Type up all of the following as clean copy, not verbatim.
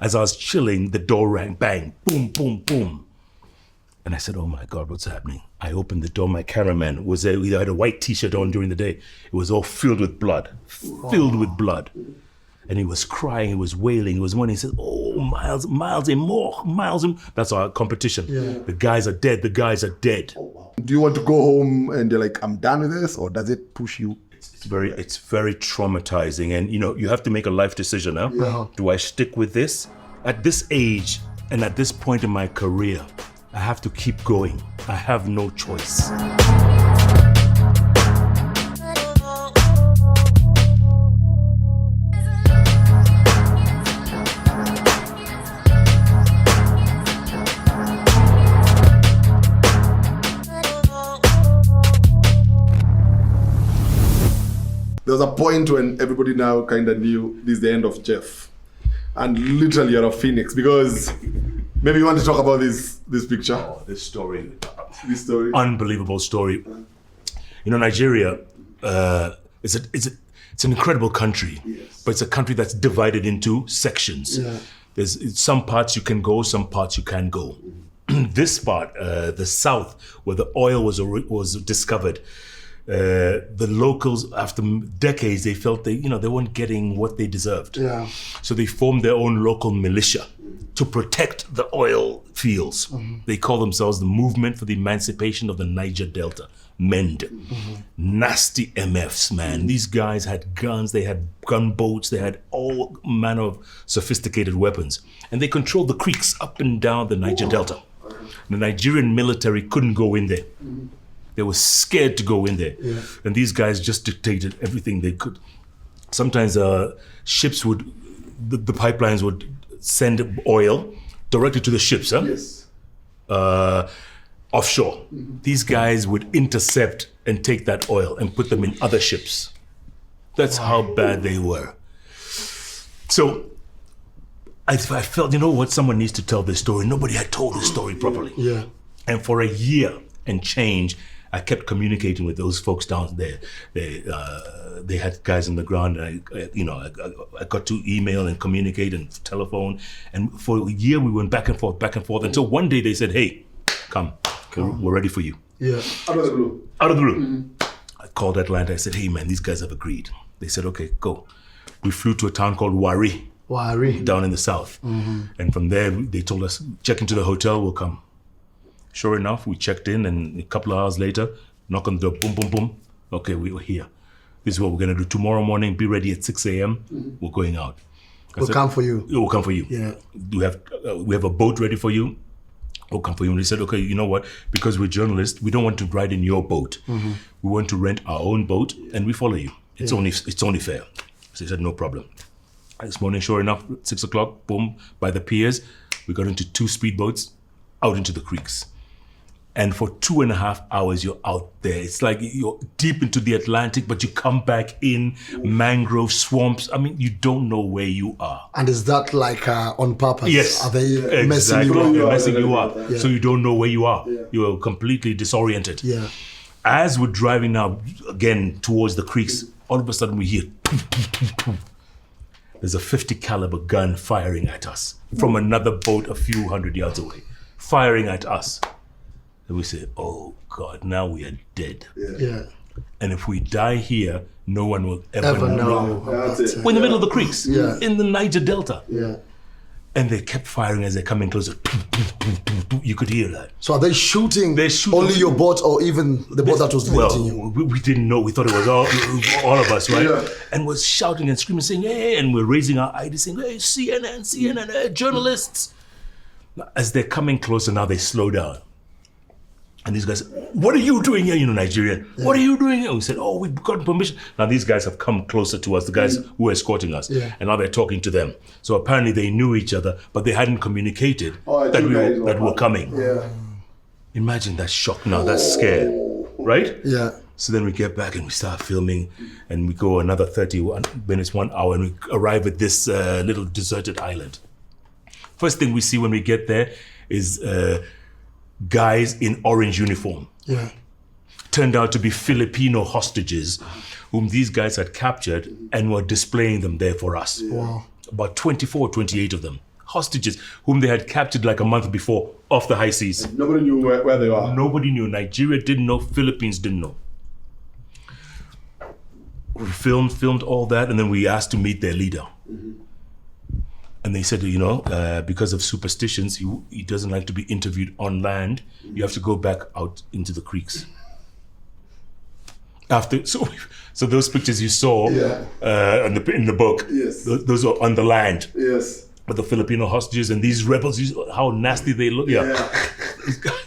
As I was chilling, the door rang, bang, boom, boom, boom. And I said, oh my God, what's happening? I opened the door, my cameraman was there, he had a white t-shirt on during the day. It was all filled with blood, filled with blood. And he was crying, he was wailing, he was mourning. He said, oh, Miles and more, Miles. That's our competition. Yeah. The guys are dead, the guys are dead. Oh, wow. Do you want to go home and you're like, I'm done with this? Or does it push you? It's very traumatizing. And, you have to make a life decision, huh? Yeah. Do I stick with this? At this age and at this point in my career, I have to keep going. I have no choice. There was a point when everybody now kind of knew this is the end of Jeff. And literally you're a phoenix, because maybe you want to talk about this picture. Oh, this story. This story. Unbelievable story. Nigeria, it's an incredible country, yes. But it's a country that's divided into sections. Yeah. There's some parts you can go, some parts you can't go. This part, the south, where the oil was discovered, the locals, after decades, they felt they weren't getting what they deserved. Yeah. So they formed their own local militia to protect the oil fields. Mm-hmm. They call themselves the Movement for the Emancipation of the Niger Delta, MEND. Mm-hmm. Nasty MFs, man. These guys had guns, they had gunboats, they had all manner of sophisticated weapons. And they controlled the creeks up and down the Niger Delta. The Nigerian military couldn't go in there. Mm-hmm. They were scared to go in there. Yeah. And these guys just dictated everything they could. Sometimes ships the pipelines would send oil directly to the ships, huh? Yes. Offshore. Mm-hmm. These guys would intercept and take that oil and put them in other ships. That's how bad they were. So I felt, someone needs to tell this story. Nobody had told this story properly. Yeah. And for a year and change, I kept communicating with those folks down there. They had guys on the ground, and I got to email and communicate and telephone. And for a year, we went back and forth, until one day they said, hey, come, we're ready for you. Yeah. Out of the blue. Out of the blue. Mm-hmm. I called Atlanta. I said, hey, man, these guys have agreed. They said, okay, go. We flew to a town called Wari, down in the south. Mm-hmm. And from there, they told us, check into the hotel, we'll come. Sure enough, we checked in, and a couple of hours later, knock on the door, boom, boom, boom. Okay, we were here. This is what we're going to do. Tomorrow morning, be ready at 6 a.m. Mm-hmm. We're going out. We'll come for you. We'll come for you. Yeah. We have a boat ready for you. We'll come for you. And they said, okay, you know what? Because we're journalists, we don't want to ride in your boat. Mm-hmm. We want to rent our own boat, and we follow you. It's only fair. So they said, no problem. This morning, sure enough, 6 o'clock, boom, by the piers, we got into 2 speedboats out into the creeks. And for 2.5 hours, you're out there. It's like you're deep into the Atlantic, but you come back in mangrove swamps. I mean, you don't know where you are. And is that like on purpose? Yes. Are they exactly. messing you up? They're messing you up. Yeah. So you don't know where you are. Yeah. You're completely disoriented. Yeah. As we're driving now, again, towards the creeks, all of a sudden we hear, there's a 50 caliber gun firing at us from another boat a few hundred yards away, firing at us. And we say, oh God, now we are dead. Yeah. And if we die here, no one will ever know. We're in the middle of the creeks, in the Niger Delta. Yeah. And they kept firing as they're coming closer. You could hear that. So are they shooting? Only your boat, or even the boat that was leading you? We didn't know. We thought it was all of us, right? Yeah. And we're shouting and screaming, saying, hey, and we're raising our IDs, saying, hey, CNN, hey, journalists. As they're coming closer now, they slow down. And these guys, what are you doing here, Nigerian? Yeah. What are you doing here? We said, oh, we've gotten permission. Now these guys have come closer to us, the guys who were escorting us. Yeah. And now they're talking to them. So apparently they knew each other, but they hadn't communicated that we were coming. Yeah. Imagine that shock now, that scare, right? Yeah. So then we get back and we start filming, and we go another 30 minutes, 1 hour, and we arrive at this little deserted island. First thing we see when we get there is guys in orange uniform. Yeah. Turned out to be Filipino hostages whom these guys had captured and were displaying them there for us. Yeah. Wow. About 24, 28 of them, hostages whom they had captured like a month before off the high seas. Nobody knew where they are. Nobody knew. Nigeria didn't know. Philippines didn't know. We filmed all that, and then we asked to meet their leader. And they said, because of superstitions, he doesn't like to be interviewed on land. You have to go back out into the creeks. So those pictures you saw in the book, yes, those are on the land. Yes. With the Filipino hostages and these rebels, how nasty they look. Yeah.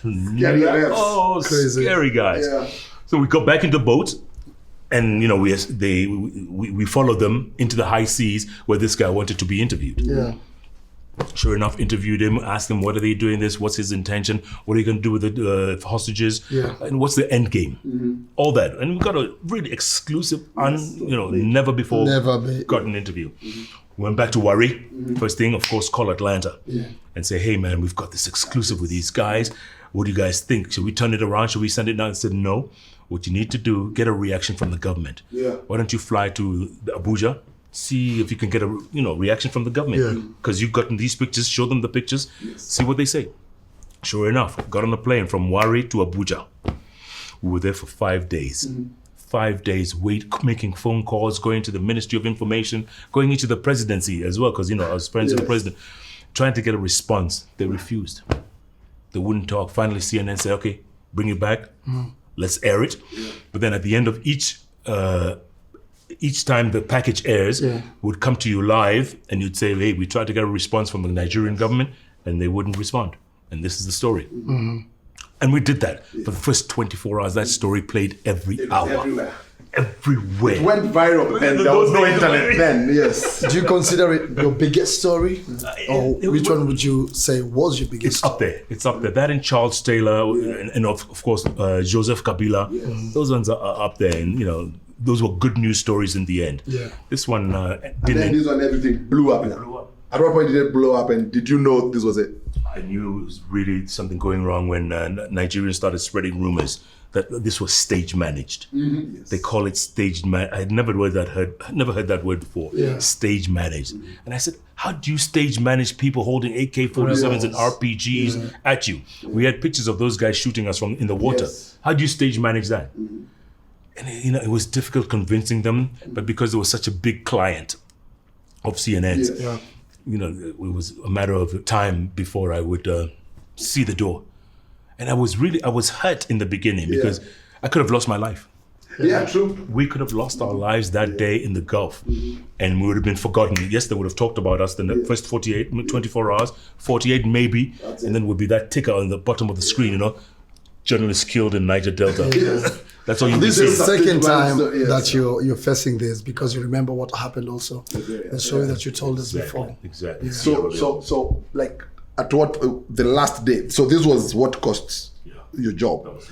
Scary guys. Crazy. Scary guys. Yeah. So we got back into the boat, and we followed them into the high seas where this guy wanted to be interviewed. Yeah. Sure enough, interviewed him, asked him, what are they doing this? What's his intention? What are you going to do with the hostages? Yeah. And what's the end game? All that. And we got a really exclusive, never before gotten interview. Went back to Warri. First thing, of course, call Atlanta and say, hey, man, we've got this exclusive with these guys. What do you guys think? Should we turn it around? Should we send it down? I said, no. What you need to do, get a reaction from the government. Yeah. Why don't you fly to Abuja? See if you can get a reaction from the government. Because you've gotten these pictures, show them the pictures, see what they say. Sure enough, got on a plane from Warri to Abuja. We were there for 5 days. 5 days, making phone calls, going to the Ministry of Information, going into the presidency as well, because I was friends with the president, trying to get a response. They refused. They wouldn't talk. Finally, CNN said, okay, bring it back. Let's air it. But then at the end of each time the package airs, would come to you live and you'd say, hey, we tried to get a response from the Nigerian government and they wouldn't respond. And this is the story. And we did that. For the first 24 hours, that story played every hour. Everywhere. It went viral and there was no internet then, yes. Do you consider it your biggest story? Or which one would you say was your biggest story? It's up there. That and Charles Taylor and of course, Joseph Kabila. Those ones are up there. And, those were good news stories in the end. Yeah. This one didn't. And then this one, everything blew up. At what point did it blow up and did you know this was it? I knew it was really something going wrong when Nigerians started spreading rumors that this was stage managed. They call it stage managed. I had never heard that word before. Stage managed. And I said, how do you stage manage people holding AK-47s and RPGs at you? We had pictures of those guys shooting us from in the water. How do you stage manage that? And it was difficult convincing them, but because there was such a big client of CNN's, it was a matter of time before I would see the door. And I was hurt in the beginning because I could have lost my life. Yeah, true. We could have lost our lives that day in the Gulf and we would have been forgotten. Yes, they would have talked about us in the first 24 hours, 48 maybe, and then would be that ticker on the bottom of the screen, journalists killed in Niger Delta. That's all you This see. is the second time that you're facing this because you remember what happened also. The story that you told us before. Exactly. So like at what the last day? So this was what cost your job,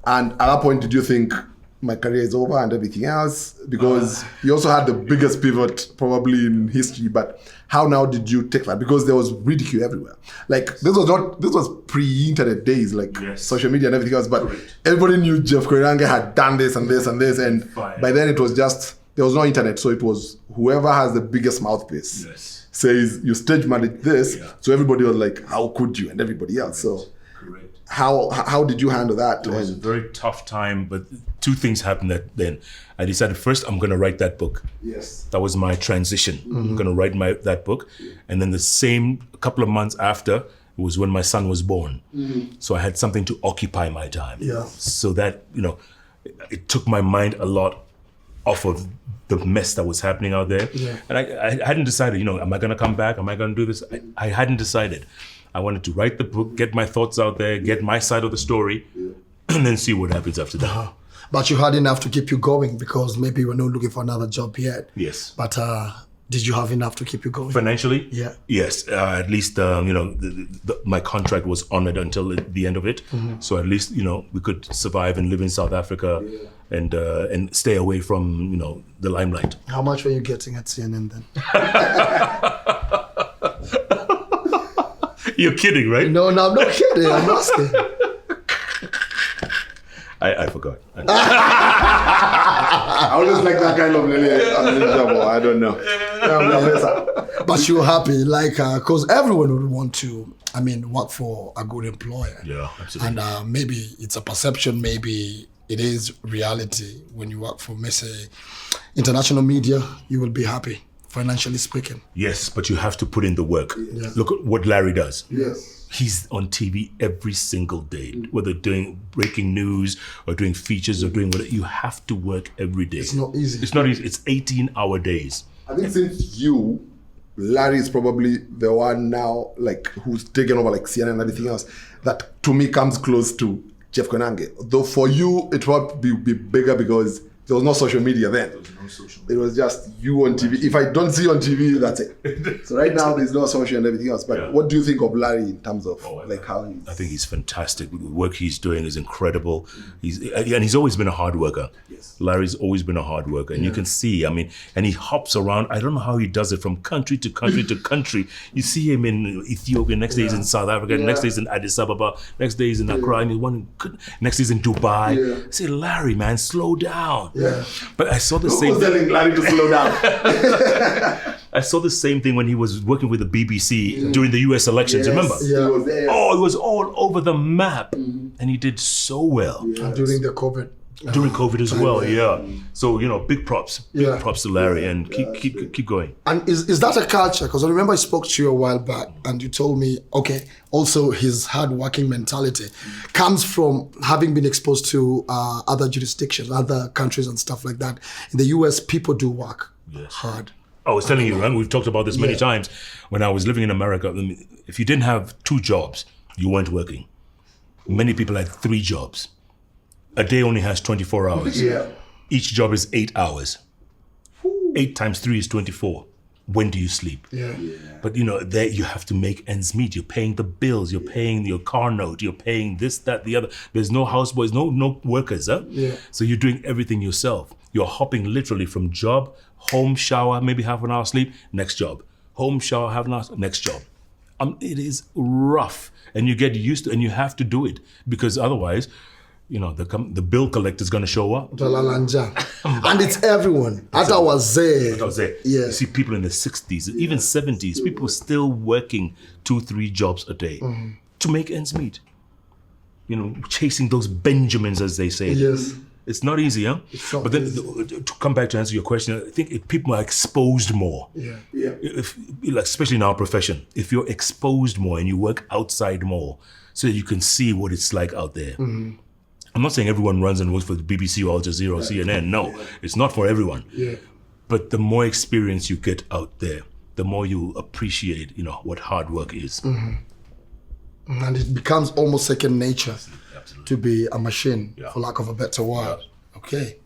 and at that point, did you think my career is over and everything else? Because you also had the biggest pivot probably in history. But how now did you take that? Because there was ridicule everywhere. Like this was pre-internet days, like social media and everything else. But everybody knew Jeff Koinange had done this and this and this, and by then it was just there was no internet, so it was whoever has the biggest mouthpiece says you stage manage this. So everybody was like, how could you? And everybody else. So how did you handle that? It was a very tough time, but two things happened then. I decided first I'm going to write that book. Yes. That was my transition. I'm going to write that book. And then a couple of months after, it was when my son was born. So I had something to occupy my time. Yeah. So that, it took my mind a lot off of the mess that was happening out there. Yeah. And I hadn't decided, am I going to come back? Am I going to do this? I hadn't decided. I wanted to write the book, get my thoughts out there, get my side of the story, and then see what happens after that. But you had enough to keep you going because maybe you were not looking for another job yet. Yes. But did you have enough to keep you going? Financially? Yeah. Yes. At least, my contract was honored until the end of it. So at least, we could survive and live in South Africa and stay away from, the limelight. How much were you getting at CNN then? You're kidding, right? No, I'm not kidding. I'm asking. I forgot. I always like that kind of I don't know. But you're happy, like, because everyone would want to, work for a good employer. Yeah, absolutely. And maybe it's a perception, maybe it is reality. When you work for, say, international media, you will be happy, financially speaking. Yes, but you have to put in the work. Yeah. Look at what Larry does. Yes. He's on TV every single day, whether doing breaking news or doing features or doing whatever. You have to work every day. It's not easy. It's not easy. It's 18-hour days. I think since Larry is probably the one now, like, who's taken over, like, CNN and everything else, that to me comes close to Jeff Koinange. Though for you, it would be bigger because there was no social media then. There was no social media. It was just you on TV. If I don't see you on TV, that's it. So right now, there's no social and everything else. But what do you think of Larry in terms of how he's... I think he's fantastic. The work he's doing is incredible. He's always been a hard worker. Yes. Larry's always been a hard worker. And you can see, and he hops around. I don't know how he does it from country to country to country. You see him in Ethiopia, next day he's in South Africa, next day he's in Addis Ababa, next day he's in Accra, and next day he's in Dubai. I say, Larry, man, slow down. Yeah. But I saw the same thing. Telling Larry to slow down. I saw the same thing when he was working with the BBC during the US elections, remember? Yeah. He was there. Oh, it was all over the map. And he did so well. Yes. During the COVID. During COVID as well, So, big props. Big props to Larry, and keep going. And is that a culture? Because I remember I spoke to you a while back and you told me, okay, also his hard-working mentality comes from having been exposed to other jurisdictions, other countries and stuff like that. In the US, people do work hard. I was telling you, and we've talked about this many times, when I was living in America, if you didn't have 2 jobs, you weren't working. Many people had 3 jobs. A day only has 24 hours. Yeah. Each job is 8 hours. 8 times 3 is 24. When do you sleep? Yeah. But there you have to make ends meet. You're paying the bills. You're paying your car note. You're paying this, that, the other. There's no houseboys, no workers, huh? Yeah. So you're doing everything yourself. You're hopping literally from job, home, shower, maybe half an hour sleep, next job. Home, shower, half an hour, next job. It is rough, and you get used to, and you have to do it because otherwise, the bill collector is going to show up. And it's everyone. As I was there. You see people in the 60s, even 70s, people still working 2-3 jobs a day to make ends meet. Chasing those Benjamins, as they say. Yes. It's not easy, huh? But then to come back to answer your question, I think if people are exposed more, especially in our profession, if you're exposed more and you work outside more so that you can see what it's like out there. I'm not saying everyone runs and works for the BBC or Al Jazeera or CNN. No, it's not for everyone. Yeah. But the more experience you get out there, the more you appreciate, what hard work is. And it becomes almost second nature to be a machine, for lack of a better word. Okay.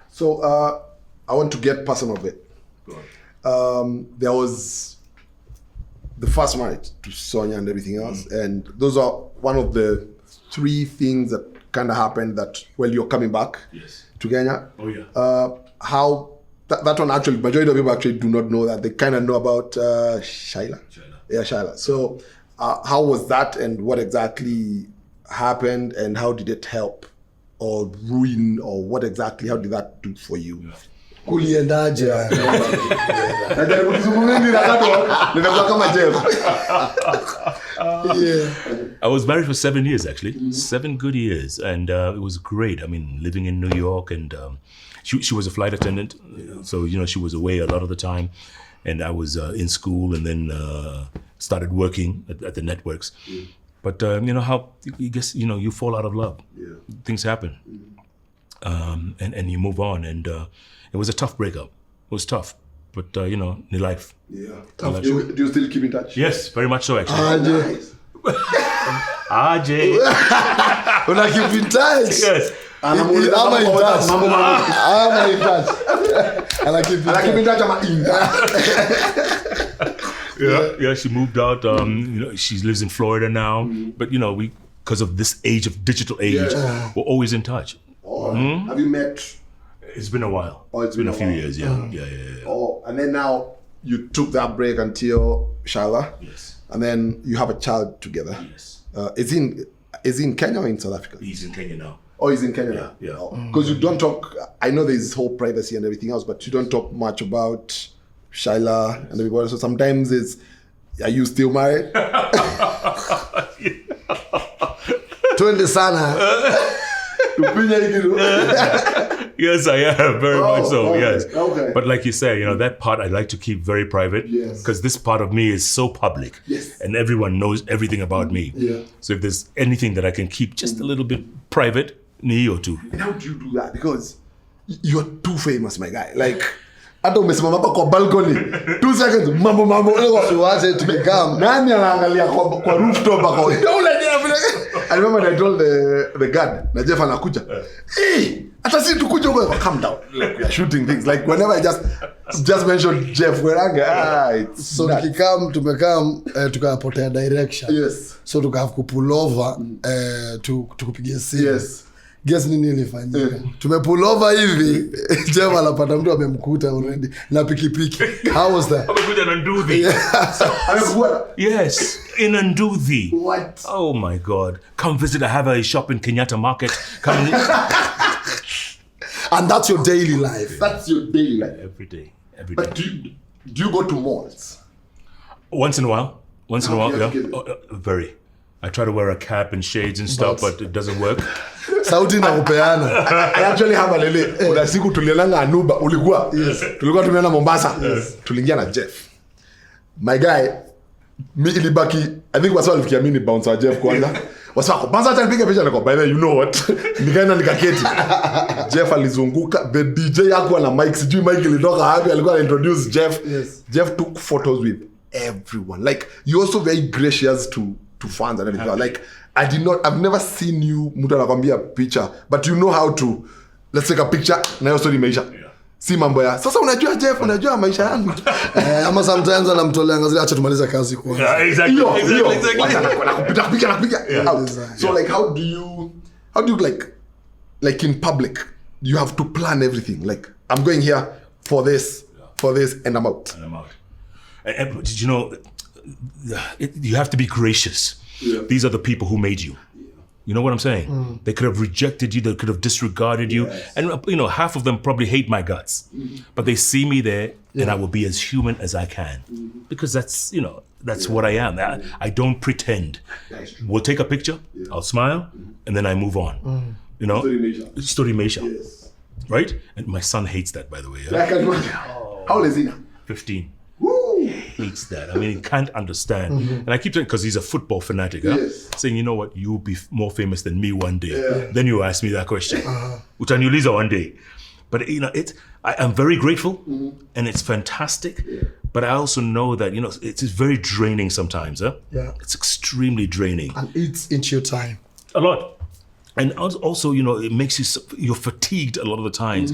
So I want to get personal a bit. There was the first marriage to Sonia and everything else, and those are one of the 3 things that kind of happened that you're coming back to Kenya. Oh yeah. How that one actually, majority of people actually do not know that. They kind of know about Shaila. Yeah, Shaila. So how was that, and what exactly happened, and how did it help or ruin, or what exactly, how did that do for you? Kuliendaje? I was married for 7 years, actually. 7 good years, and it was great. Living in New York, and she was a flight attendant, so she was away a lot of the time, and I was in school, and then started working at the networks. But how you guess you fall out of love. Things happen, and you move on, and it was a tough breakup. It was tough, but the life. Yeah. Do you still keep in touch? Yes, very much so, actually. Nice. AJ. When I keep in touch. Yes. I'm in touch. I'm in touch. And I keep in touch. I'm in touch. Yeah, she moved out. She lives in Florida now. But because of this age of digital age, we're always in touch. Have you met? It's been a while. Oh, it's been a few years. Yeah. Oh, and then now you took that break until Shaila. Yes. And then you have a child together. Yes. Is he in Kenya or in South Africa? He's in Kenya now. Oh, he's in Kenya now. Yeah. Because you don't talk. I know there's whole privacy and everything else, but you don't talk much about Shaila, and everybody. So sometimes it's, are you still married? Twende sana. Yes, I am very much so. okay, Yes, okay. but like you say, that part I like to keep very private. Yes. Because this part of me is so public. Yes. And everyone knows everything about me. Yeah. So if there's anything that I can keep just a little bit private, ni or two. And how do you do that? Because you're too famous, my guy. Like, hata umesimama hapa kwa balcony 2 seconds mambo Tuache tukikam. nani anaangalia kwa rooftop hapo. I remember I told the guard na Jeff anakuja, hey, hata si tukuje huko, calm down, like we are shooting things. Like whenever I just mentioned Jeff Koinange, So tumekam tukapotea direction. Yes. So tukahave pull over tukupigia simu. Yes. Guess nini ilifanyika? Tumepull over hivi, Jeff anapata mtu amemkuta already na pikipiki. How was that? Amekuja na Nduthi. Yes, in Nduthi. What? Oh my God! Come visit. I have a shop in Kenyatta Market. Come And that's your daily life. That's your daily life. every day. But do you go to malls? Once in a while. Yeah. Okay. Very. I try to wear a cap and shades and stuff, but it doesn't work. Sauti na upeana. I actually have a lele. Kuna siku tulielanga Anuba, ulikuwa? Yes. Tulikuwa tumeenda Mombasa. Yes. Tuliingia na Jeff. My guy, mi ilibaki, I think wasa walifikia mini bouncer Jeff kwanza. Wasa wako, bouncer acha nipige picha niko, by the way, you know what? Nikaenda nikaketi. Jeff alizunguka, the DJ hakuwa na mic, sijui mic ilitoka hapi, alikuwa introduce Jeff. Yes. Jeff took photos with everyone. Like, you're also very gracious to fans and everything. Like, I've never seen you mtu anakwambia picha, but you know how to, let's take a picture na hiyo story imeisha. Si mambo ya sasa, unajua Jeff, unajua maisha yangu. Ama sometimes anamtolea ngazile, acha tumaliza kazi kwanza. Yeah, exactly. Nakupita out. So like, how do you like in public, you have to plan everything. Like, I'm going here for this, and I'm out. And did you know, you have to be gracious. Yeah. These are the people who made you. You know what I'm saying? They could have rejected you. They could have disregarded you. And, half of them probably hate my guts. But they see me there, and I will be as human as I can. Because that's what I am. I don't pretend. We'll take a picture, I'll smile, and then I move on. Story Meisha. Yes. Right? And my son hates that, by the way. I can imagine. How old is he now? 15. Woo! Hates that. I mean, he can't understand. And I keep saying, because he's a football fanatic, saying, you know what, you'll be more famous than me one day. Yeah. Then you ask me that question. Utaniuliza one day. But, I'm very grateful, and it's fantastic. Yeah. But I also know that, it's very draining sometimes. Huh? Yeah. It's extremely draining. And it's into your time. A lot. And also, it makes you're fatigued a lot of the times.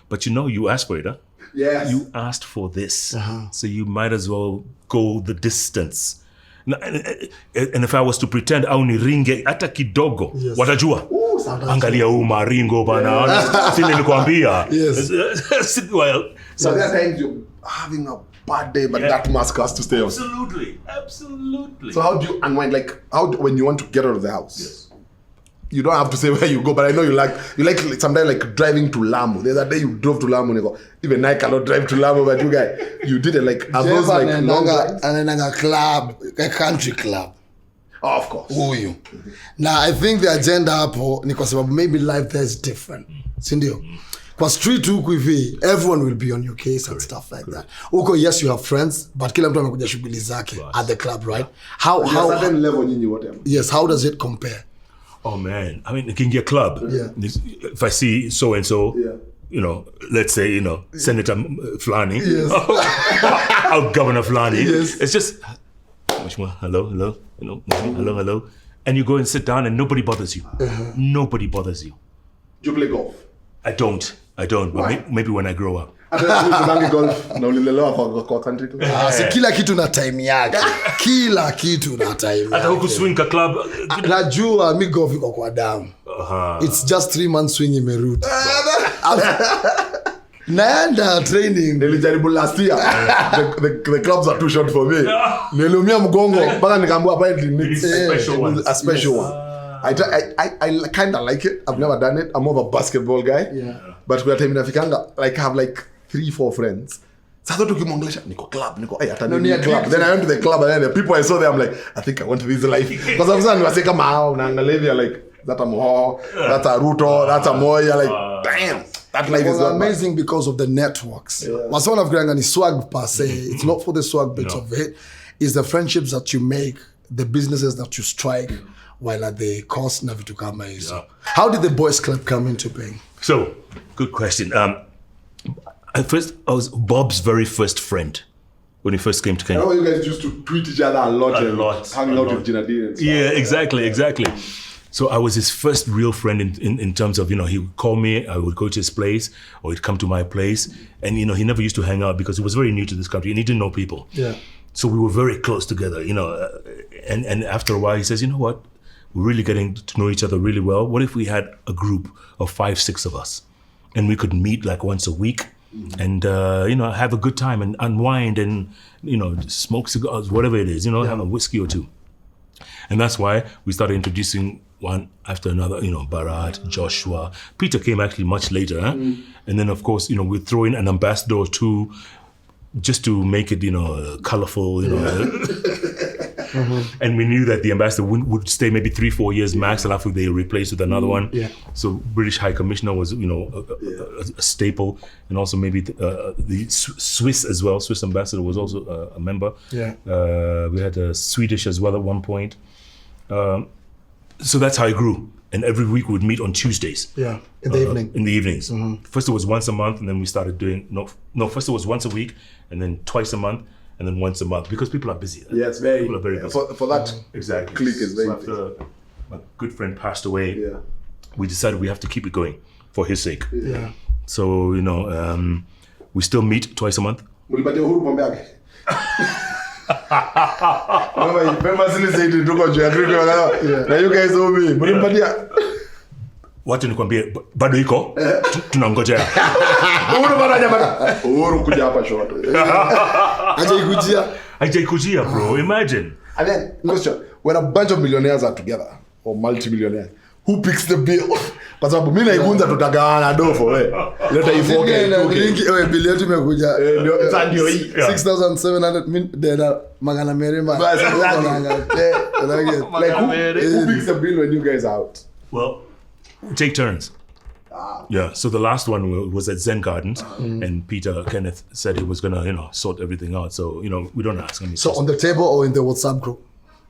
But you asked for it, huh? Yes. You asked for this, so you might as well go the distance. And if I was to pretend au niringe hata kidogo, watajua. Angalia maringo bana. Sisi nilikwambia. Yes. Well, so there are times you're having a bad day, but that mask has to stay on. Absolutely. So how do you unwind? Like, when you want to get out of the house? Yes. You don't have to say where you go, but I know you like sometimes like driving to Lamu. The other day you drove to Lamu and you go, even I cannot drive to Lamu, but you guys, you did it like a those like long drives. And then a club, a country club. Oh, of course. Huyu. Now I think the agenda hapo ni kwa sababu maybe life there is different. Si ndio? Kwa street huku hivi, everyone will be on your case and stuff like that. Huko, yes, you have friends, but kila mtu amekuja shughuli zake at the club, right? How certain level nyinyi wote. Yes, how does it compare? Oh man, I mean, it can get club. Yeah. If I see so and so, let's say, Senator Flani, our Governor Flani, it's just, hello, hello, and you go and sit down and nobody bothers you. Nobody bothers you. Do you play golf? I don't. But maybe when I grow up. Golf na ulilelewa kwa country club. Si kila kitu na time yake. Kila kitu na time yake. Hata huku swing ka club. Najua mi golf iko kwa damu. It's just 3 months swing imerudi. Naenda training. Nilijaribu last year. The clubs are too short for me. Niliumia mgongo mpaka nikaambiwa apparently needs a special one. I kind of like it. I've never done it. I'm more of a basketball guy. Yeah. But we are time inafikanga, like I have like 3-4 friends. Sasa tukimwongelesha niko club, hata ni club. Then I went to the club and then the people I saw there, I'm like, I think I want this life. Because I'm saying, I say, come on, unaangalia like, that's a Moho, that's a Ruto, that's a Moya, like, damn. That life is amazing because of the networks. What's one of Koinange swag per se. It's not for the swag bits of it. It's the friendships that you make, the businesses that you strike, while at the cost never to come. How did the boys club come into being? So, good question. At first, I was Bob's very first friend when he first came to Kenya. I know you guys used to tweet each other a lot. Hanging out with Gina D and stuff. Yeah, exactly. So I was his first real friend in terms of, he would call me, I would go to his place, or he'd come to my place. And, he never used to hang out because he was very new to this country and he didn't know people. Yeah. So we were very close together, and after a while he says, you know what, we're really getting to know each other really well. What if we had a group of 5-6 of us and we could meet like once a week and, have a good time and unwind and, smoke cigars, whatever it is, have a whiskey or two. And that's why we started introducing one after another, Bharat, Joshua. Peter came actually much later. And then, of course, we throw in an ambassador or two just to make it, colorful, And we knew that the ambassador would stay maybe 3-4 years max, and after they replaced with another one. Yeah. So British High Commissioner was, a staple, and also maybe the Swiss as well. Swiss ambassador was also a member. Yeah. We had a Swedish as well at one point. So that's how it grew. And every week we would meet on Tuesdays. Yeah, in the evening. In the evenings. First it was once a month, and then we started doing, first it was once a week, and then twice a month, and then once a month, because people are busy. Yeah, it's people are very busy. For that exactly. clique is very busy. So after my good friend passed away, we decided we have to keep it going for his sake. Yeah. So, we still meet twice a month. Wacha nikwambie bado iko tunangojea. Uhuru kuja hapa short. Hajaikujia bro, imagine. And then question, when a bunch of millionaires are together or multi-millionaires, who picks the bill? Kwa sababu mimi na Igunza tutagawana dofo wewe. Leta ifoke wewe bill yetu imekuja ndio hii 6700 magana merema. Like who picks the bill when you guys are out? Well, we take turns. Yeah, so the last one was at Zen Gardens, and Peter Kenneth said he was gonna, sort everything out. So, we don't ask him. So on the table or in the WhatsApp group?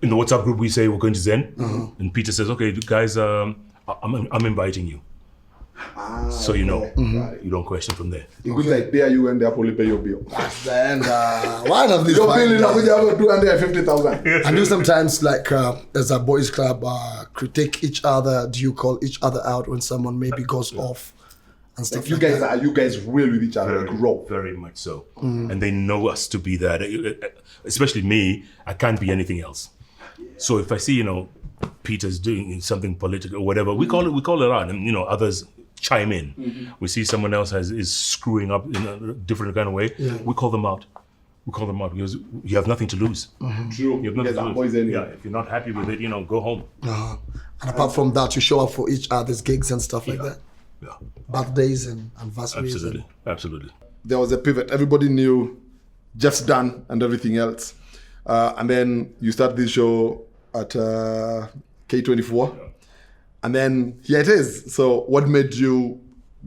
In the WhatsApp group, we say we're going to Zen, and Peter says, "Okay, guys, I'm inviting you." So you don't question from there. You could like dare you and they probably pay your bill. And one of these your bill is about 250,000. And you sometimes like as a boys club critique each other. Do you call each other out when someone maybe goes off and stuff? Like you guys real with each other, like raw? Very much so. And they know us to be that. Especially me, I can't be anything else. So if I see Peter's doing something political or whatever, we call it out, and others chime in. We see someone else is screwing up in a different kind of way. We call them out. Because you have nothing to lose. True. You have nothing to lose. If you're not happy with it, go home. And apart from that, you show up for each other's gigs and stuff like that. Yeah. Birthdays and anniversaries. Absolutely. There was a pivot. Everybody knew Jeff's done and everything else. And then you start this show at K24. Yeah. And then here it is. So what made you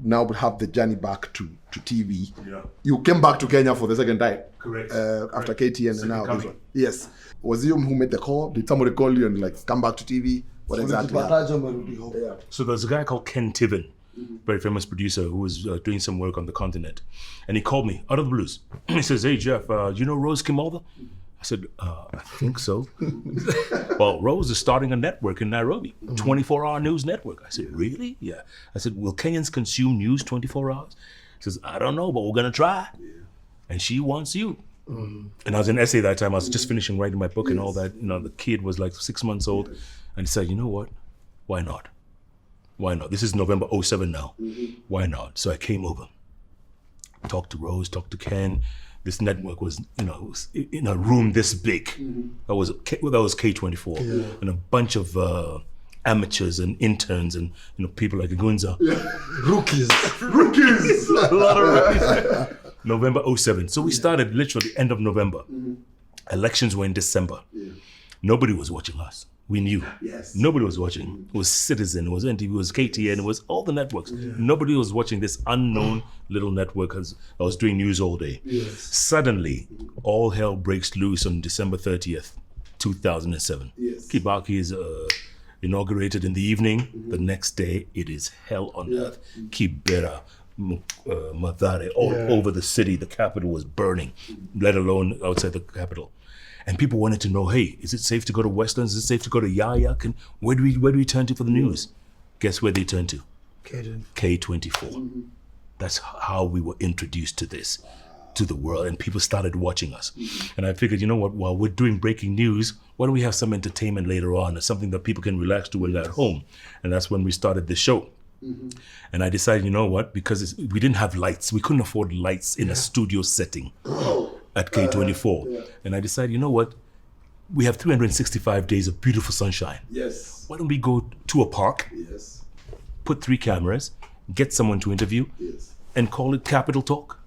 now have the journey back to TV? Yeah. You came back to Kenya for the second time. Correct. After KTN and now this one. Yes. Was you who made the call? Did somebody call you and like come back to TV? What exactly happened? Yeah. So there's a guy called Ken Tiven, very famous producer who was doing some work on the continent. And he called me out of the blues. He says, "Hey Jeff, do you know Rose Kimolva?" I said, "I think so." "Well, Rose is starting a network in Nairobi, 24-hour news network." I said, "Really?" "Yeah." I said, "Will Kenyans consume news 24 hours?" He says, "I don't know, but we're going to try." And she wants you. And I was in SA that time. I was just finishing writing my book and all that. The kid was like 6 months old. And he said, "You know what? Why not? Why not? This is November 07 now. Why not?" So I came over, talked to Rose, talked to Ken. This network was, was in a room this big. That was K24, and a bunch of amateurs and interns and people like Igunza. Rookies. A lot of rookies. November 07. So we started literally end of November. Elections were in December. Nobody was watching us. We knew. Yes. Nobody was watching. It was Citizen, it was NTV, it was KTN, it was all the networks. Nobody was watching this unknown little network that was doing news all day. Suddenly, all hell breaks loose on December 30th, 2007. Kibaki is inaugurated in the evening. The next day, it is hell on earth. Kibera, Mathare, all over the city. The capital was burning, let alone outside the capital. And people wanted to know, hey, is it safe to go to Westlands? Is it safe to go to Yaya? Where do we turn to for the news? Guess where they turned to? K24. That's how we were introduced to this, to the world, and people started watching us. And I figured, you know what, while we're doing breaking news, why don't we have some entertainment later on, or something that people can relax to when they're at home? And that's when we started the show. And I decided, you know what, because we didn't have lights, we couldn't afford lights in a studio setting at K24. And I decided, you know what, we have 365 days of beautiful sunshine. Why don't we go to a park, put 3 cameras, get someone to interview, and call it Capital Talk?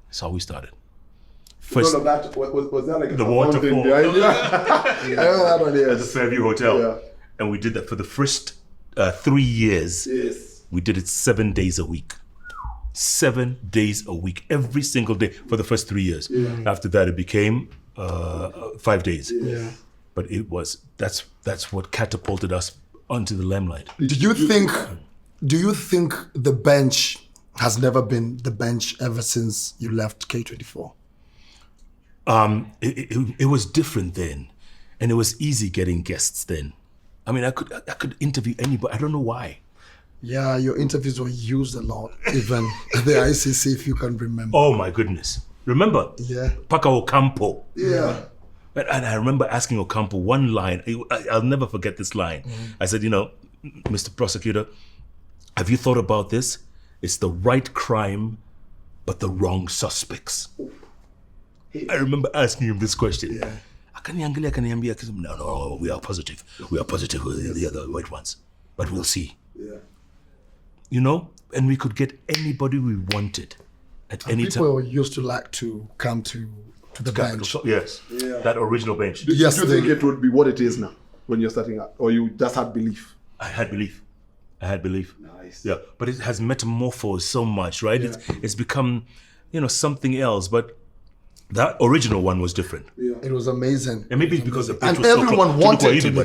That's how we started. First, of that, was that like the waterfall? I remember that one, At the Fairview Hotel. And we did that for the first 3 years. We did it 7 days a week. 7 days a week, every single day for the first 3 years. After that, it became 5 days. But that's what catapulted us onto the limelight. Do you think the bench has never been the bench ever since you left K24? It was different then, and it was easy getting guests then. I mean, I could interview anybody. I don't know why. Yeah, your interviews were used a lot, even at the ICC, if you can remember. Oh my goodness! Remember? Paka Ocampo. And I remember asking Ocampo one line. I'll never forget this line. I said, you know, Mr. Prosecutor, have you thought about this? It's the right crime, but the wrong suspects. I remember asking him this question. No, we are positive. We are positive with the other white ones. But we'll see. You know? And we could get anybody we wanted at any time. People used to like to come to the bench. Yes. That original bench. Do you think it would be what it is now when you're starting out? Or you just had belief? I had belief. Nice. Yeah. But it has metamorphosed so much, right? It's become, you know, something else. But that original one was different. It was amazing. And maybe it's because the and everyone wanted to be.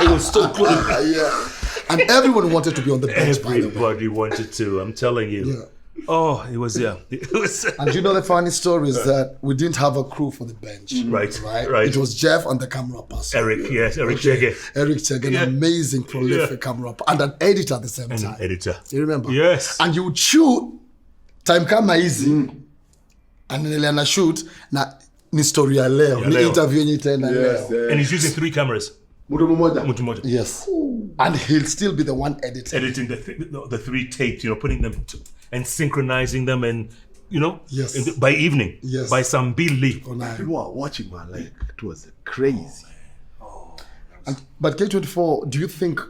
It was so close. And everyone wanted to be on the bench. Everybody wanted to. I'm telling you. Oh, it was. And you know the funny story is that we didn't have a crew for the bench. Right. It was Jeff and the camera person. Eric Chege. Eric Chege, an amazing, prolific camera and an editor at the same time. An editor. You remember? Yes. And you would shoot time kama hizi and niliana shoot na ni story ya leo, ni interview yenye itaenda leo. And he's using 3 cameras. Mutu mmoja. Yes. And he'll still be the one editing the 3 tapes, you know, putting them and synchronizing them, and you know, by evening, by Sambili. You are watching, man, like it was crazy. But K24, do you think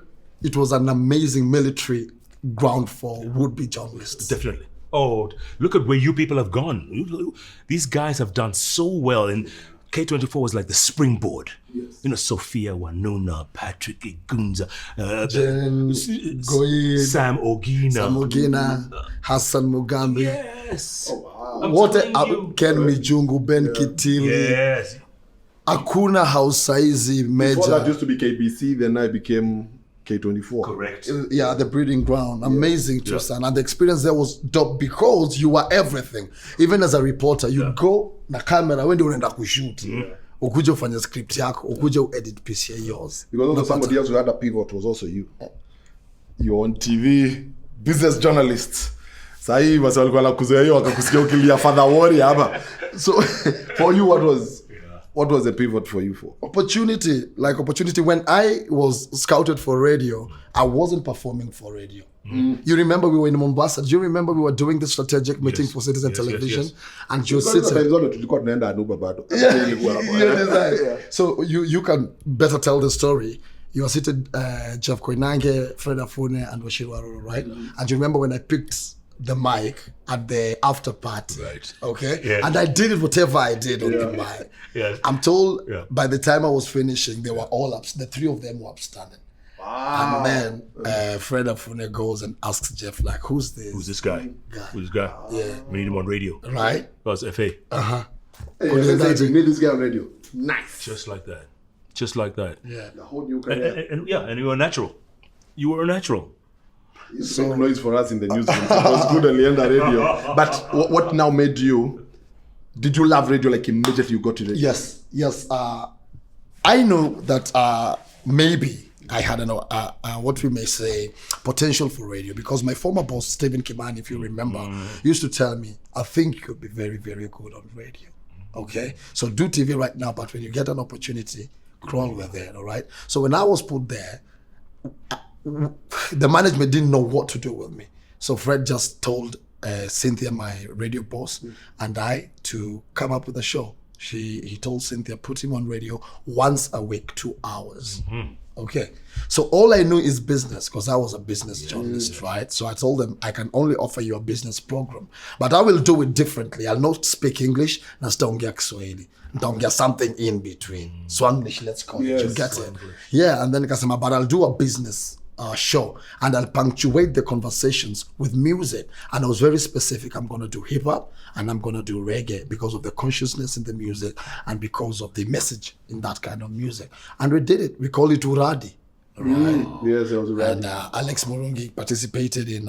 it was an amazing military ground for would-be journalists? Definitely. Oh, look at where you people have gone. These guys have done so well, and K24 was like the springboard. You know, Sophia Wanuna, Patrick Igunza, Sam Ogina, Hassan Mugambi. Yes. Oh, wow. What Ken Mijungu, Ben Kitili. Yes. Akuna House Saizi Major. Before that used to be KBC, then I became K24. Correct. Yeah, the breeding ground. Amazing, Tristan. And the experience there was dope because you were everything. Even as a reporter, you go na camera when you unaenda kushoot. Ukuje ufanye script yako, ukuje edit piece ya yours. Because also somebody else who had a pivot was also you. You're on TV, business journalists. Sahi wasi walikuwa nakuzoea hiyo wakakusikia ukilia father warrior hapa. So for you, what was the pivot for you for? Opportunity. When I was scouted for radio, I wasn't performing for radio. You remember we were in Mombasa. Do you remember we were doing the strategic meeting for Citizen Television? Yes. And you sit. So you can better tell the story. You were seated, Jeff Koinange, Fred Afune, and Washiru Aroro, right? And you remember when I picked the mic at the after party. Right. Okay? Yeah. And I did it whatever I did on the mic. Yes. I'm told Yeah. by the time I was finishing, they were all up. The three of them were upstanding. Wow. And then Fred Afune goes and asks Jeff, like, who's this? Who's this guy? Who's this guy? Yeah. We need him on radio. Right? That was FA. Hey, let's say we need this guy on radio. Nice. Just like that. Just like that. Yeah. The whole new career. And you were natural. You were natural. It's make noise for us in the newsroom. It was good on Leander Radio. But what now made you? Did you love radio like immediately you got to radio? Yes. I know that maybe I had what we may say potential for radio, because my former boss Stephen Kimani, if you remember, used to tell me, I think you could be very, very good on radio. Okay, so do TV right now, but when you get an opportunity, crawl with it. All right. So when I was put there, the management didn't know what to do with me. So Fred just told Cynthia, my radio boss, and I to come up with a show. He told Cynthia, put him on radio once a week, 2 hours. Okay. So all I knew is business, because I was a business journalist, right? So I told them, I can only offer you a business program, but I will do it differently. I'll not speak English, na sitaongea Kiswahili. Nitaongea something in between. Swanglish, let's call it. You get it? Yeah, and then nikasema, but I'll do a business show, and I'll punctuate the conversations with music. And I was very specific. I'm going to do hip hop and I'm going to do reggae because of the consciousness in the music and because of the message in that kind of music. And we did it. We call it Uradi. Right? Yes, it was Uradi. And Alex Murungi participated in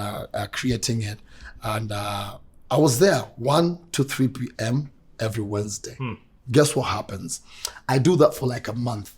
creating it. And I was there 1 to 3 p.m. every Wednesday. Guess what happens? I do that for like a month.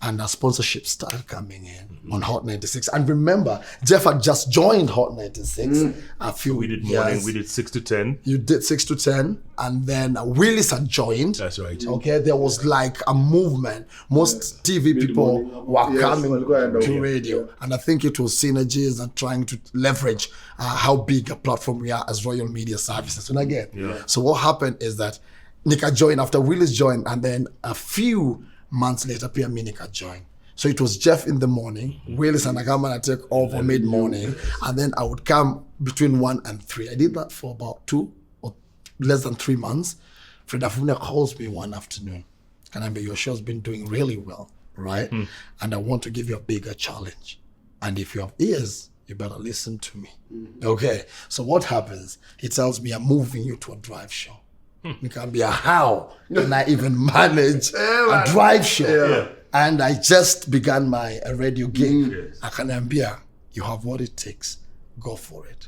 And our sponsorship started coming in on Hot 96. And remember, Jeff had just joined Hot 96 a few We did years. morning. We did 6 to 10. You did 6 to 10. And then Willis had joined. That's right. Okay, there was like a movement. Most TV people were coming to radio. And I think it was synergies and trying to leverage how big a platform we are as Royal Media Services. And again, so what happened is that Nika joined after Willis joined, and then a few months later, Pia Minika joined. So it was Jeff in the morning, Willis and Agama and I take over mid-morning, and then I would come between 1 and 3. I did that for about 2 or less than 3 months. Fred Afune calls me one afternoon. Kanambe, your show's been doing really well, right? And I want to give you a bigger challenge. And if you have ears, you better listen to me. Okay, so what happens? He tells me, I'm moving you to a drive show. Nikambia, how can I even manage a drive show? And I just began my radio gig. Akanambia, you have what it takes. Go for it.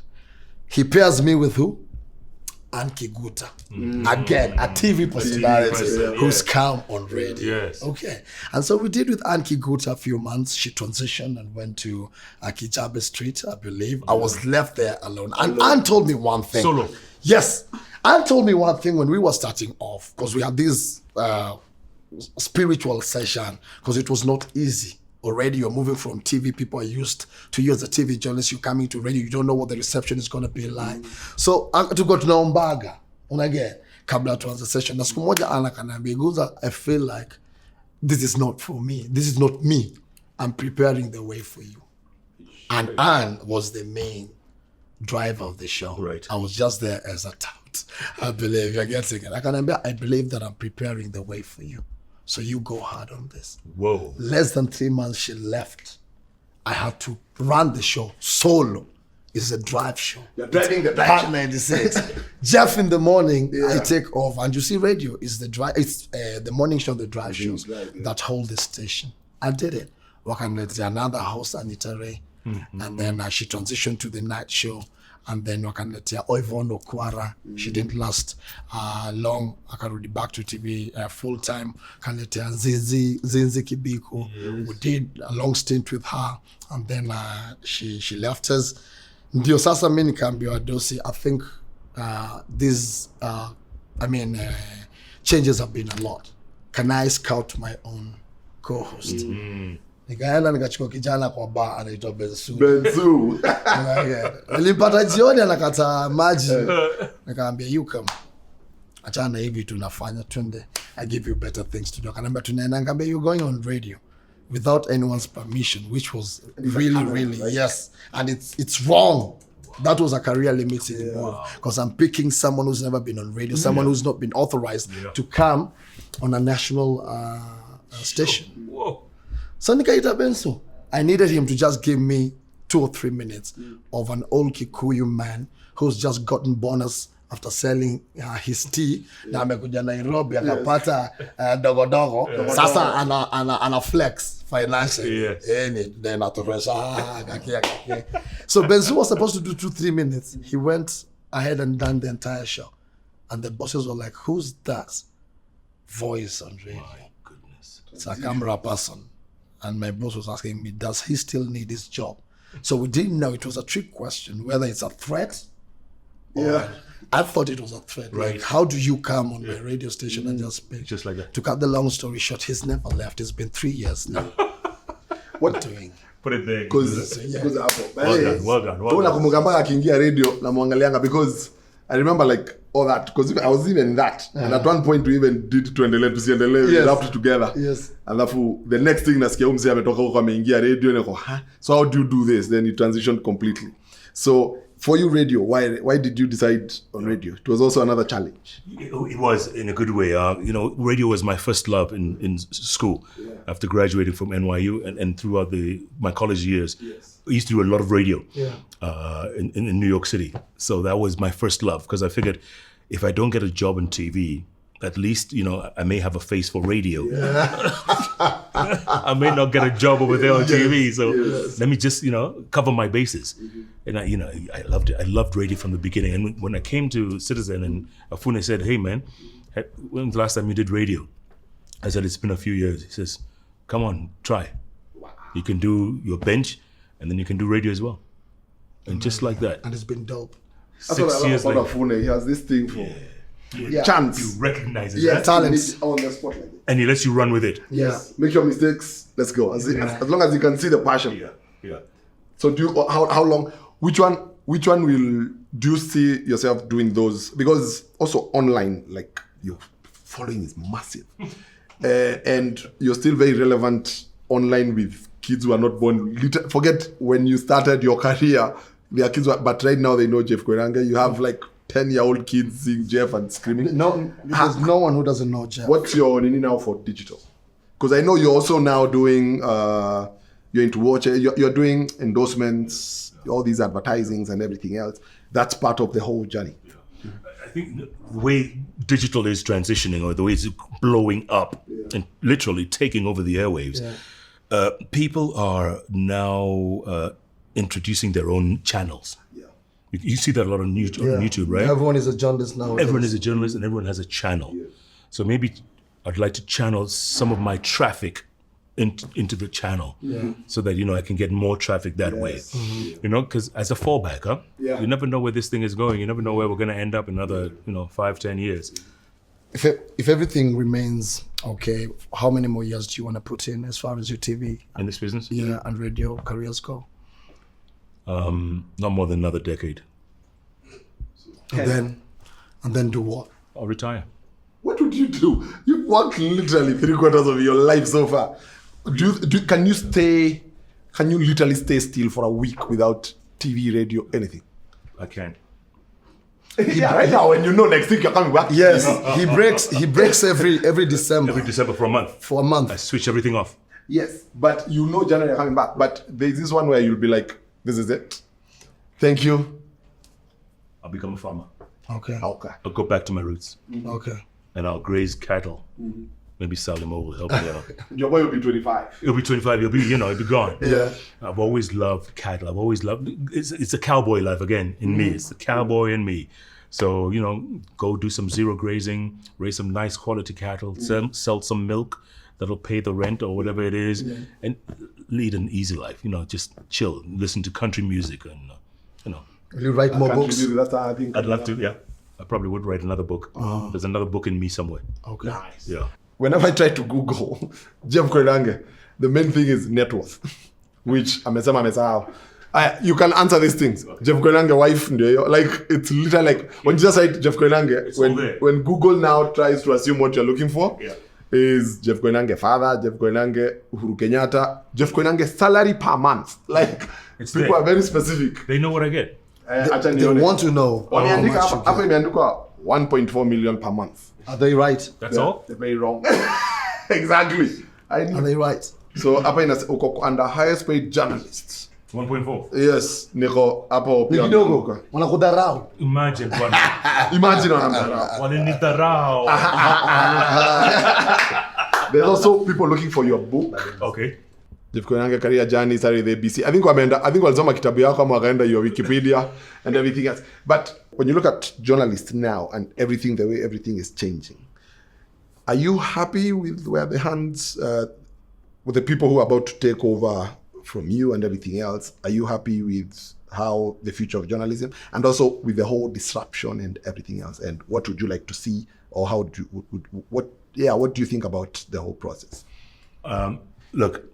He pairs me with who? Anki Guta. Again, a TV personality who's come on radio. Yes. Okay. And so we did with Anki Guta a few months. She transitioned and went to Kijabe Street, I believe. I was left there alone. And Ann told me one thing. Solo. Yes. Ann told me one thing when we were starting off, because we had this spiritual session, because it was not easy. Already you're moving from TV, people are used to you as a TV journalist, you're coming to radio, you don't know what the reception is going to be like. So to go to Naombaga, unage, kabla tuanze session. Na siku moja Anna kanambia, Guza, I feel like this is not for me. This is not me. I'm preparing the way for you. And Ann was the main driver of the show. Right. I was just there as a tout. I believe you're getting it. I believe that I'm preparing the way for you. So you go hard on this. Whoa. Less than 3 months she left. I had to run the show solo. It's a drive show. You're driving the drive Part show. 96. Jeff in the morning, I take off. And you see radio is the drive. It's the morning show, the drive shows that hold the station. I did it. Wakanletea another house, Anita Ray. And then she transitioned to the night show. And then wakaniletea Oivon Okwara. She didn't last long. Akarudi back to TV full time. Kaniletea Zinzi Kibiko. We did a long stint with her, and then she left us. Ndio sasa mimi nikaambiwa Dosi, I think these changes have been a lot. Can I scout my own co-host? Nikaenda nikachukua kijana kwa bar anaitwa Benzu. Nilipata jioni anakata maji. Nikaambia you come. Achana hivi tunafanya twende. I give you better things to do. Akaniambia tunaenda, ngambia you going on radio without anyone's permission, which was really yes, and it's wrong. That was a career limiting move because I'm picking someone who's never been on radio, someone who's not been authorized to come on a national station. Whoa. So nikaita Benso. I needed him to just give me 2 or 3 minutes of an old Kikuyu man who's just gotten bonus after selling his tea. Na amekuja Nairobi akapata dogo. Sasa ana flex financially. Yes. Then so Benzo was supposed to do 2-3 minutes. He went ahead and done the entire show. And the bosses were like, who's that voice on radio? My goodness. It's a camera person. And my boss was asking me, does he still need his job? So we didn't know. It was a trick question, whether it's a threat. I thought it was a threat. Right. Like, how do you come on my radio station and just speak? Just like that. To cut the long story short, he's never left. It's been 3 years now. What doing? Put it there. Because Well done. nakumbuka mpaka akiingia radio na mwangalianga because I remember like all that because I was even that and at one point we even did tuendelee tusiendelee we rapped together. Yes. Alafu the next thing nasikia mzee ametoka huko ameingia radio niko so how do you do this? Then you transitioned completely. So for you radio, why did you decide on radio? It was also another challenge. It was in a good way. Radio was my first love in school. After graduating from NYU and throughout my college years. I used to do a lot of radio in New York City. So that was my first love because I figured if I don't get a job on TV, at least, I may have a face for radio. I may not get a job over there on TV. So let me just, cover my bases. And I loved it. I loved radio from the beginning. And when I came to Citizen and Afune said, hey man, when was the last time you did radio? I said, it's been a few years. He says, come on, try. Wow. You can do your bench and then you can do radio as well. And just like that. And it's been dope. 6 years later. Afune. He has this thing for chance. You recognize it. Yeah, talents. On the spotlight. And he lets you run with it. Yes. Make your mistakes. Let's go. As long as you can see the passion. Yeah. So how long? Which one do you see yourself doing those? Because also online, like your following is massive, and you're still very relevant online with kids who are not born. Forget when you started your career, there are kids, but right now they know Jeff Koinange. You have like 10-year-old kids seeing Jeff and screaming. No, there's no one who doesn't know Jeff. What's your nini now for digital? Because I know you're also now doing. You're into watch. You're doing endorsements, all these advertisings and everything else. That's part of the whole journey. Yeah. I think the way digital is transitioning, or the way it's blowing up and literally taking over the airwaves, people are now introducing their own channels. Yeah. You see that a lot on YouTube, right? Everyone is a journalist now. Everyone is a journalist and everyone has a channel. Yeah. So maybe I'd like to channel some of my traffic into the channel so that I can get more traffic that way, because as a fallback, you never know where this thing is going. You never know where we're going to end up in another 5-10 years. If everything remains okay, how many more years do you want to put in as far as your TV in this business and radio careers go? Not more than another decade. And then do what? I'll retire. What would you do? You've worked literally 3/4 of your life so far. Can you literally stay still for a week without TV, radio, anything? I can. Right now when next week you're coming back. Yes, he breaks every December. Every December for a month. For a month. I switch everything off. Yes, but January you're coming back. But there's this one where you'll be like, this is it. Thank you. I'll become a farmer. Okay. I'll go back to my roots. Okay. And I'll graze cattle. Maybe sell them over, help me out. Your boy will be 25. He'll be 25. He'll be gone. Yeah. I've always loved cattle. I've always loved. It's a cowboy life again in me. It's the cowboy in me. So go do some zero grazing, raise some nice quality cattle, sell some milk that'll pay the rent or whatever it is, and lead an easy life. Just chill, listen to country music, and Will you write more books? I'd love to. Yeah, I probably would write another book. There's another book in me somewhere. Okay. Nice. Yeah. Whenever I try to Google Jeff Koinange, the main thing is net worth, which you can answer these things. Jeff Koinange wife, like it's literally like when you just write Jeff Koinange, when Google now tries to assume what you're looking for, is Jeff Koinange father, Jeff Koinange Uhuru Kenyatta, Jeff Koinange salary per month. Like people are very specific. They know what I get. They want to know how Wameandika much you hapa get. imeandikwa 1.4 million per month. Are they right? That's all? They're very wrong. Exactly. Are they right? So hapa uko under highest paid journalists. 1.4. Yes, niko hapo Ni pia. kidogo. Wanakudharau. Imagine bwana. Imagine wanamdharau. Walinidharau. There's also people looking for your book. Okay. Jeff Koinange career journey started the ABC. I think walisoma kitabu yako ama wakaenda your Wikipedia and everything else. But when you look at journalists now and everything, the way everything is changing, are you happy with where the hands, with the people who are about to take over from you and everything else? Are you happy with how the future of journalism and also with the whole disruption and everything else? And what would you like to see, or how do you, what do you think about the whole process? Look,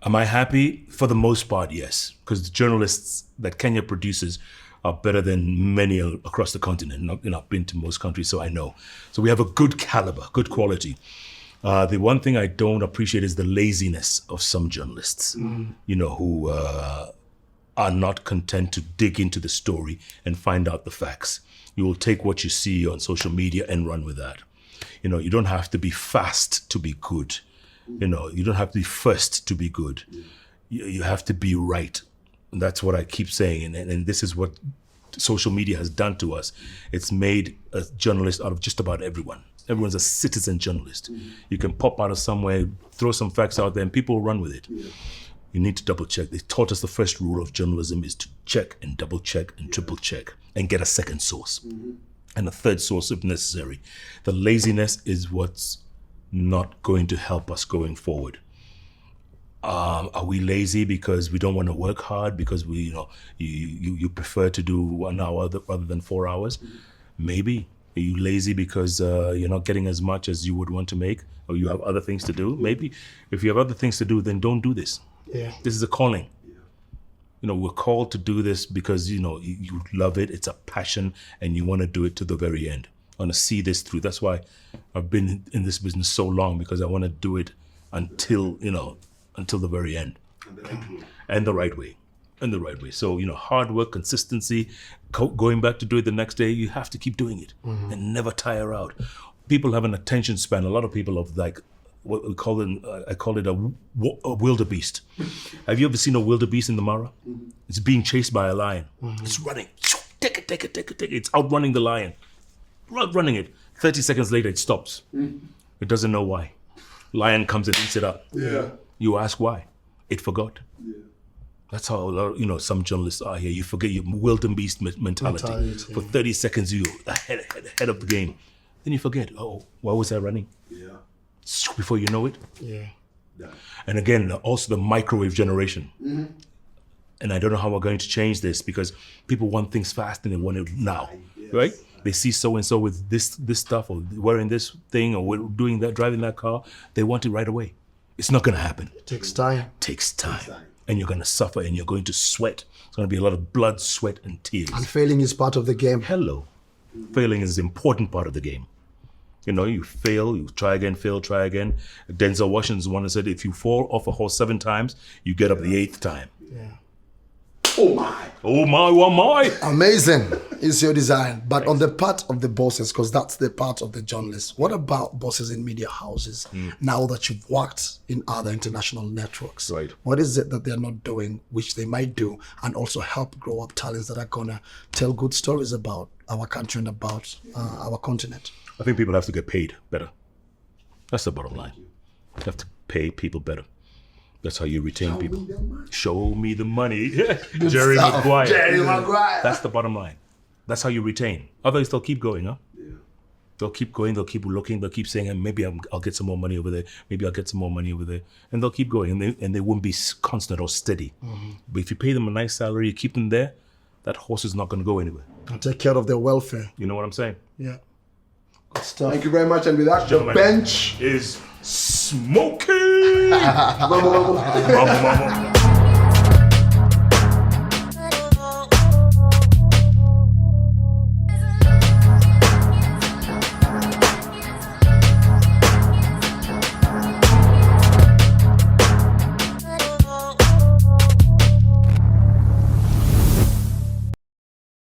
am I happy? For the most part, yes. Because the journalists that Kenya produces are better than many across the continent. I've been to most countries, so I know. So we have a good caliber, good quality. The one thing I don't appreciate is the laziness of some journalists, who are not content to dig into the story and find out the facts. You will take what you see on social media and run with that. You don't have to be fast to be good. You don't have to be first to be good. You have to be right. And that's what I keep saying. And this is what social media has done to us. It's made a journalist out of just about everyone. Everyone's a citizen journalist. You can pop out of somewhere, throw some facts out there, and people will run with it. You need to double check. They taught us the first rule of journalism is to check and double check and triple check and get a second source and a third source if necessary. The laziness is what's not going to help us going forward. Are we lazy because we don't want to work hard, because we, you prefer to do 1 hour rather than 4 hours? Maybe. Are you lazy because you're not getting as much as you would want to make, or you have other things to do? Maybe. If you have other things to do, then don't do this. Yeah. This is a calling. We're called to do this because, you love it. It's a passion and you want to do it to the very end. I want to see this through. That's why I've been in this business so long, because I want to do it until the very end. And the right way. So, hard work, consistency, going back to do it the next day, you have to keep doing it and never tire out. People have an attention span. A lot of people have what we call it, I call it a wildebeest. Have you ever seen a wildebeest in the Mara? It's being chased by a lion. It's running. Take it. It's outrunning the lion. Running it. 30 seconds later, it stops. It doesn't know why. Lion comes and eats it up. Yeah. You ask why. It forgot. Yeah. That's how a lot, some journalists are here. You forget your wildebeest mentality. For 30 seconds, you're ahead of the game. Then you forget, why was I running? Yeah. Before you know it. Yeah. And again, also the microwave generation. And I don't know how we're going to change this, because people want things fast and they want it now, right? They see so-and-so with this stuff, or wearing this thing, or doing that, driving that car. They want it right away. It's not going to happen. It takes time. And you're going to suffer, and you're going to sweat. It's going to be a lot of blood, sweat, and tears. And failing is part of the game. Hello. Failing is an important part of the game. You fail, you try again, fail, try again. Denzel Washington once said, if you fall off a horse 7 times, you get up the 8th time. Yeah. Oh my. Amazing is your design. But on the part of the bosses, because that's the part of the journalists, what about bosses in media houses now that you've worked in other international networks? Right. What is it that they're not doing, which they might do, and also help grow up talents that are going to tell good stories about our country and about our continent? I think people have to get paid better. That's the bottom line. You have to pay people better. That's how you retain people. Show me the money. Jerry Maguire. That's the bottom line. That's how you retain. Otherwise, they'll keep going, huh? Yeah. They'll keep going. They'll keep looking. They'll keep saying, hey, maybe I'll get some more money over there. Maybe I'll get some more money over there. And they'll keep going. And they won't be constant or steady. But if you pay them a nice salary, you keep them there, that horse is not going to go anywhere. And take care of their welfare. You know what I'm saying? Yeah. Good stuff. Thank you very much. And with that, the bench is smoking. Mama.